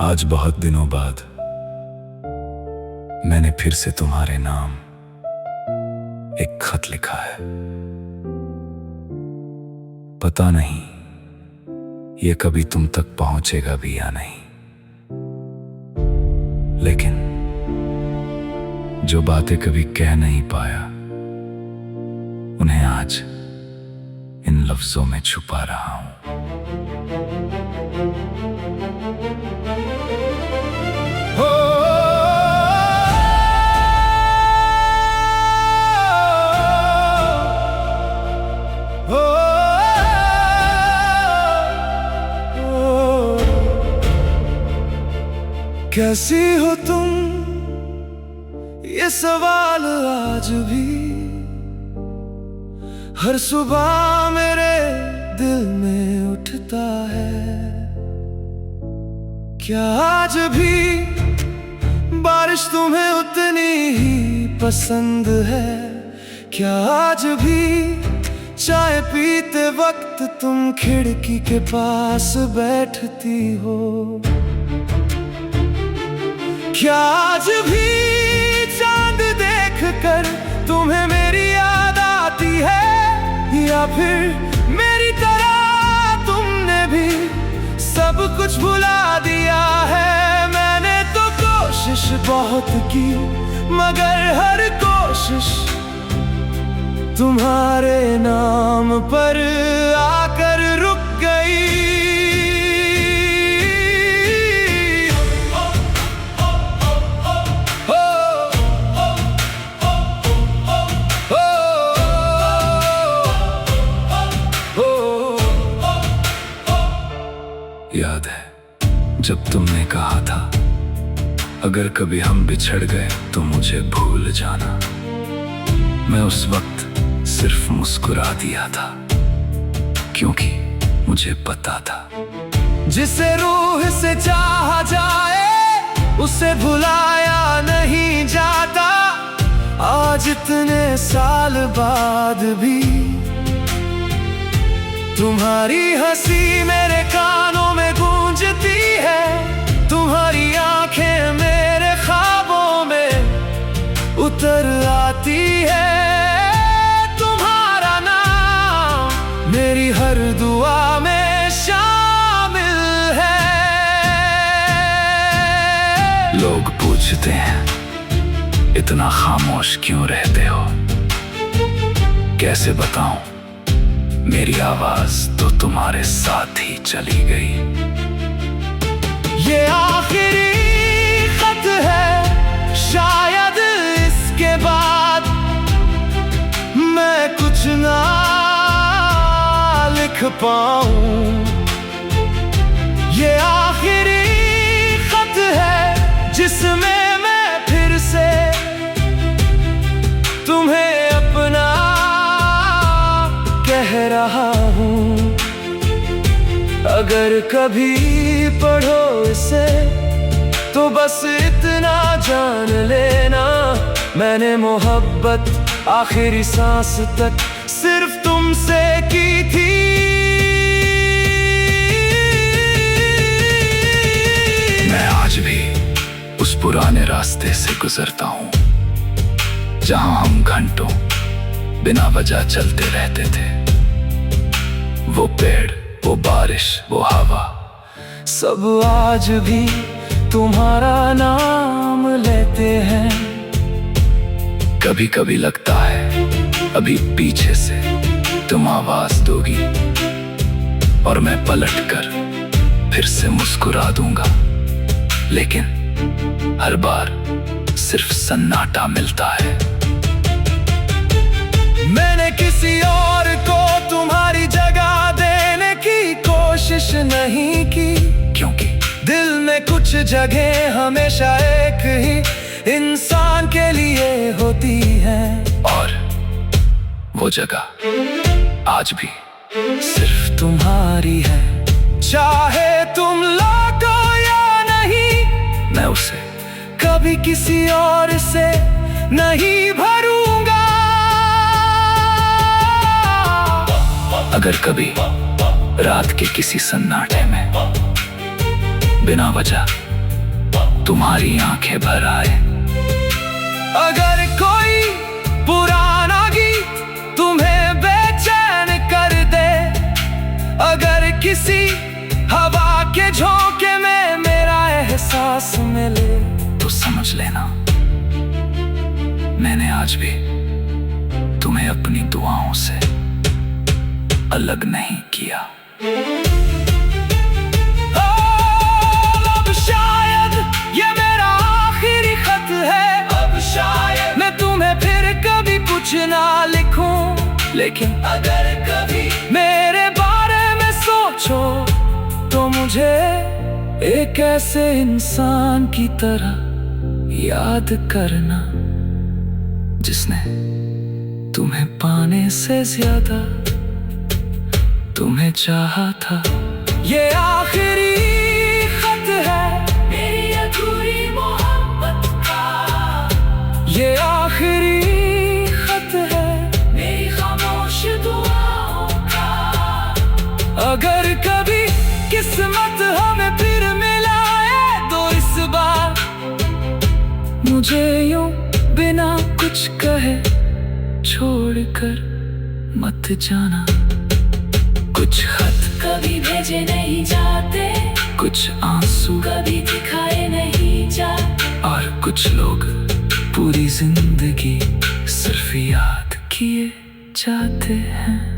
आज बहुत दिनों बाद मैंने फिर से तुम्हारे नाम एक खत लिखा है। पता नहीं ये कभी तुम तक पहुंचेगा भी या नहीं, लेकिन जो बातें कभी कह नहीं पाया उन्हें आज इन लफ्जों में छुपा रहा हूं। कैसी हो तुम, ये सवाल आज भी हर सुबह मेरे दिल में उठता है। क्या आज भी बारिश तुम्हें उतनी ही पसंद है? क्या आज भी चाय पीते वक्त तुम खिड़की के पास बैठती हो? क्या आज भी चांद देखकर तुम्हें मेरी याद आती है? या फिर मेरी तरह तुमने भी सब कुछ भुला दिया है? मैंने तो कोशिश बहुत की, मगर हर कोशिश तुम्हारे नाम पर आकर रुक गई। याद है जब तुमने कहा था, अगर कभी हम बिछड़ गए तो मुझे भूल जाना। मैं उस वक्त सिर्फ मुस्कुरा दिया था, क्योंकि मुझे पता था जिसे रूह से चाहा जाए उसे भुलाया नहीं जाता। आज इतने साल बाद भी तुम्हारी हंसी मेरे कानों में गूंजती है। तुम्हारी आंखें मेरे ख्वाबों में उतर आती है। तुम्हारा नाम मेरी हर दुआ में शामिल है। लोग पूछते हैं इतना खामोश क्यों रहते हो? कैसे बताऊं, मेरी आवाज तो तुम्हारे साथ ही चली गई। ये आखिरी खत है, शायद इसके बाद मैं कुछ ना लिख पाऊं। ये आखिरी खत है जिसमें मैं फिर से तुम्हें अपना कह रहा हूँ। अगर कभी पढ़ो इसे तो बस इतना जान लेना, मैंने मोहब्बत आखिरी सांस तक सिर्फ तुमसे की थी। मैं आज भी उस पुराने रास्ते से गुजरता हूँ जहाँ हम घंटों बिना वजह चलते रहते थे। वो पेड़, वो बारिश, वो हवा, सब आज भी तुम्हारा नाम लेते हैं। कभी कभी लगता है अभी पीछे से तुम आवाज दोगी और मैं पलटकर फिर से मुस्कुरा दूंगा, लेकिन हर बार सिर्फ सन्नाटा मिलता है। मैंने किसी और को तुम्हारी जगह देने की कोशिश नहीं की, क्योंकि दिल में कुछ जगह हमेशा एक ही इंसान के लिए होती है। और वो जगह आज भी सिर्फ तुम्हारी है। चाहे तुम लौटो या नहीं, मैं उसे कभी किसी और से नहीं भरूंगा। अगर कभी रात के किसी सन्नाटे में बिना वजह तुम्हारी आंखें भर आए। अगर कोई पुराना गीत तुम्हें बेचैन कर दे, अगर किसी हवा के झोंके में मेरा एहसास मिले, तो समझ लेना मैंने आज भी तुम्हें अपनी दुआओं से अलग नहीं किया। अब शायद ये मेरा आखिरी खत है, अब शायद मैं तुम्हें फिर कभी कुछ ना लिखूं, लेकिन अगर कभी मेरे बारे में सोचो तो मुझे एक ऐसे इंसान की तरह याद करना जिसने तुम्हें पाने से ज्यादा तुम्हें चाहा था। ये आखिरी खत है मेरी अधूरी मोहब्बत का, ये आखिरी खत है मेरी खामोश दुआओं का। अगर कभी किस्मत हमें फिर मिलाए तो इस बार मुझे यूं बिना कुछ कहे छोड़कर मत जाना। कुछ खत कभी भेजे नहीं जाते, कुछ आंसू कभी दिखाए नहीं जाते, और कुछ लोग पूरी जिंदगी सिर्फ याद किए जाते हैं।